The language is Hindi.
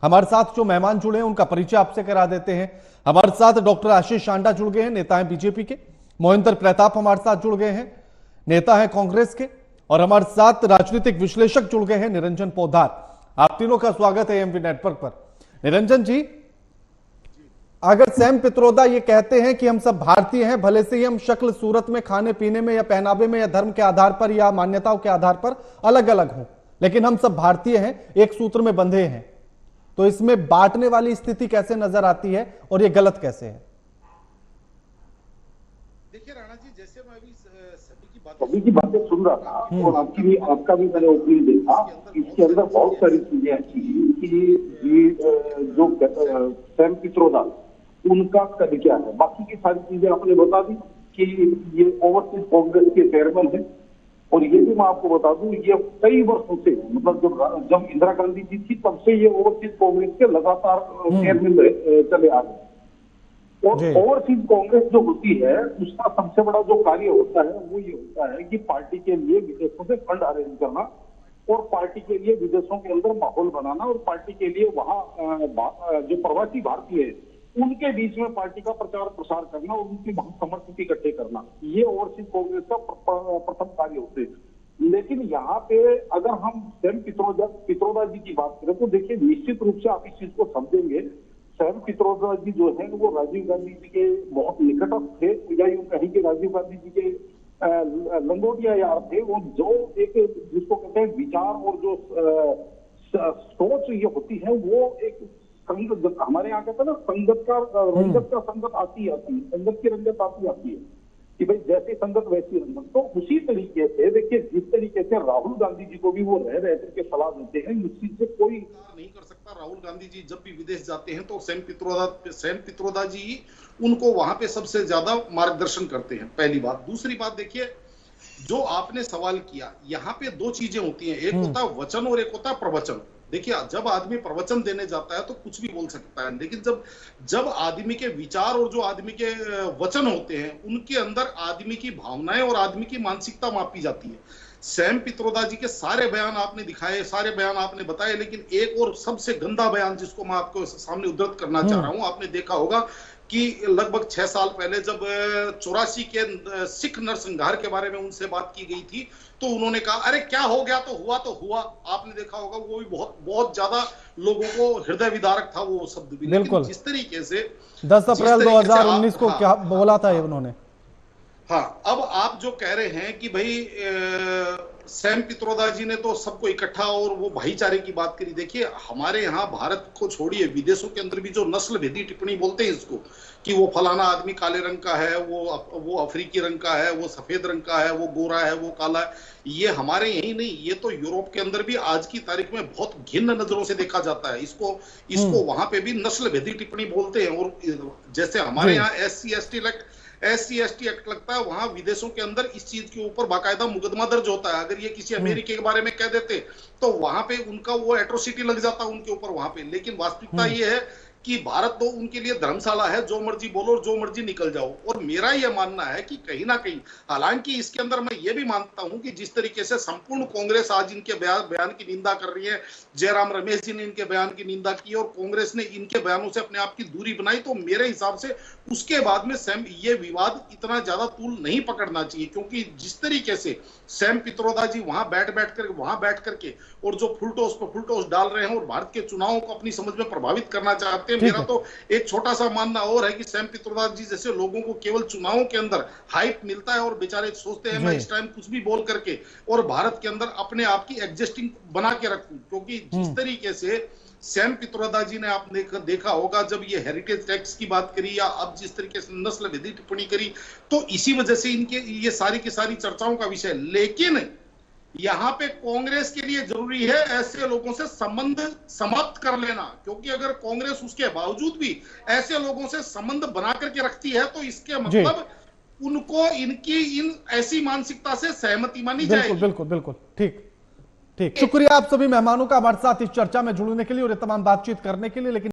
हमारे साथ जो मेहमान जुड़े हैं उनका परिचय आपसे करा देते हैं। हमारे साथ डॉक्टर आशीष सांडा जुड़ गए हैं, नेता हैं बीजेपी के। मोहिंदर प्रताप हमारे साथ जुड़ गए हैं, नेता हैं कांग्रेस के। और हमारे साथ राजनीतिक विश्लेषक जुड़ गए हैं, निरंजन पोद्दार। आप तीनों का स्वागत है एएमवी नेटवर्क पर। निरंजन जी, अगर सैम पित्रोदा ये कहते हैं कि हम सब भारतीय हैं, भले से ही हम शक्ल सूरत में, खाने पीने में या पहनावे में या धर्म के आधार पर या मान्यताओं के आधार पर अलग अलग हों, लेकिन हम सब भारतीय हैं, एक सूत्र में बंधे हैं, तो इसमें बांटने वाली स्थिति कैसे नजर आती है और ये गलत कैसे है? देखिए राणा जी, जैसे मैं अभी सभी की बातें सुन रहा था और आपका भी मैंने ओपिनियन देखा, इसके अंदर बहुत सारी चीजें ऐसी कि जो सैम पित्रोदा उनका कद क्या है, बाकी की सारी चीजें आपने बता दी कि ये ओवरसीज कांग्रेस के चेयरमैन है। और ये भी मैं आपको बता दूं, ये कई वर्षों से, मतलब जब इंदिरा गांधी जी थी तब से ये ओवरसीज कांग्रेस के लगातार चेयरमैन चले आ रहे। और ओवरसीज कांग्रेस जो होती है उसका सबसे बड़ा जो कार्य होता है वो ये होता है कि पार्टी के लिए विदेशों से फंड अरेंज करना और पार्टी के लिए विदेशों के अंदर माहौल बनाना और पार्टी के लिए वहाँ जो प्रवासी भारतीय है उनके बीच में पार्टी का प्रचार प्रसार करना और उनके समर्थक इकट्ठे करना, ये ओवरसीज कांग्रेस का प्रथम कार्य होते हैं। लेकिन यहाँ पे अगर हम सैम पित्रोदा जी की बात करें तो देखिए, निश्चित रूप से आप इस चीज को समझेंगे, सैम पित्रोदा जी जो है वो राजीव गांधी जी के बहुत निकटस्थ थे, या यूं कहीं कि राजीव गांधी जी के लंगोटिया यार थे। वो जो एक जिसको कहते हैं विचार और जो सोच ये होती है वो एक संगत, हमारे यहाँ कहते हैं ना, संगत का रंगत का संगत आती है, संगत की रंगत आती है कि भाई जैसे संगत वैसी रंगत। तो उसी तरीके से देखिए, जिस तरीके से राहुल गांधी जी को भी वो रह करके सलाह देते हैं, इस चीज से कोई नहीं कर सकता। राहुल गांधी जी जब भी विदेश जाते हैं तो सैम पित्रोदा जी उनको वहां पे सबसे ज्यादा मार्गदर्शन करते हैं, पहली बात। दूसरी बात देखिए, जो आपने सवाल किया, यहाँ पे दो चीजें होती हैं, एक होता है वचन और एक होता है प्रवचन। देखिए, जब आदमी प्रवचन देने जाता है तो कुछ भी बोल सकता है, लेकिन जब आदमी के विचार और जो आदमी के वचन होते हैं उनके अंदर आदमी की भावनाएं और आदमी की मानसिकता मापी जाती है। सैम पित्रोदा जी के सारे बयान आपने दिखाए, सारे बयान आपने बताए, लेकिन एक और सबसे गंदा बयान जिसको मैं आपको सामने उद्धृत करना चाह रहा हूं, आपने देखा होगा कि लगभग 6 साल पहले जब 84 के सिख नरसंहार के बारे में उनसे बात की गई थी तो उन्होंने कहा, अरे क्या हो गया तो हुआ। आपने देखा होगा, वो भी बहुत ज्यादा लोगों को हृदय विदारक था वो शब्द भी। लेकिन जिस तरीके से 10 अप्रैल 2019 को क्या बोला था उन्होंने। हाँ, अब आप जो कह रहे हैं कि भाई सैम पित्रोदा जी ने तो सबको इकट्ठा और वो भाईचारे की बात करी। देखिए, हमारे यहाँ भारत को छोड़िए, विदेशों के अंदर भी जो नस्ल भेदी टिप्पणी बोलते हैं इसको, कि वो फलाना आदमी काले रंग का है, वो अफ्रीकी रंग का है, वो सफेद रंग का है, वो गोरा है, वो काला है, ये हमारे यही नहीं, ये तो यूरोप के अंदर भी आज की तारीख में बहुत घिन्न नजरों से देखा जाता है। इसको वहां पे भी नस्ल भेदी टिप्पणी बोलते हैं। और जैसे हमारे यहाँ SC ST एक्ट लगता है, वहां विदेशों के अंदर इस चीज के ऊपर बाकायदा मुकदमा दर्ज होता है। अगर ये किसी अमेरिकी के बारे में कह देते तो वहां पे उनका वो एट्रोसिटी लग जाता उनके ऊपर वहां पे। लेकिन वास्तविकता ये है कि भारत तो उनके लिए धर्मशाला है, जो मर्जी बोलो और जो मर्जी निकल जाओ। और मेरा यह मानना है कि कहीं ना कहीं, हालांकि इसके अंदर मैं ये भी मानता हूं कि जिस तरीके से संपूर्ण कांग्रेस आज इनके बयान की निंदा कर रही है, जयराम रमेश जी ने इनके बयान की निंदा की और कांग्रेस ने इनके बयानों से अपने आप की दूरी बनाई, तो मेरे हिसाब से उसके बाद में ये विवाद इतना ज्यादा तूल नहीं पकड़ना चाहिए। क्योंकि जिस तरीके से सैम पित्रोदा जी वहां बैठ करके और जो फुलटोस डाल रहे हैं और भारत के चुनावों को अपनी समझ में प्रभावित करना चाहते हैं, मेरा तो एक छोटा सा मानना और है कि सैम पित्रोदा जी जैसे लोगों को केवल चुनावों के अंदर हाइप मिलता है और बेचारे सोचते हैं मैं इस टाइम कुछ भी बोल करके और भारत के अंदर अपने आप की एडजस्टिंग बना के रखूं। क्योंकि जिस तरीके से सैम पित्रोदा जी ने आपने देखा होगा, जब ये हेरिटेज टैक्स की बात करी या अब जिस तरीके से नस्ल भेदी टिप्पणी करी, तो इसी वजह से इनके ये सारी की सारी चर्चाओं का विषय। लेकिन यहाँ पे कांग्रेस के लिए जरूरी है ऐसे लोगों से संबंध समाप्त कर लेना, क्योंकि अगर कांग्रेस उसके बावजूद भी ऐसे लोगों से संबंध बना करके रखती है तो इसके मतलब उनको इनकी इन ऐसी मानसिकता से सहमति मानी जाएगी। बिल्कुल ठीक। शुक्रिया आप सभी मेहमानों का हमारे साथ इस चर्चा में जुड़ने के लिए और ये तमाम बातचीत करने के लिए। लेकिन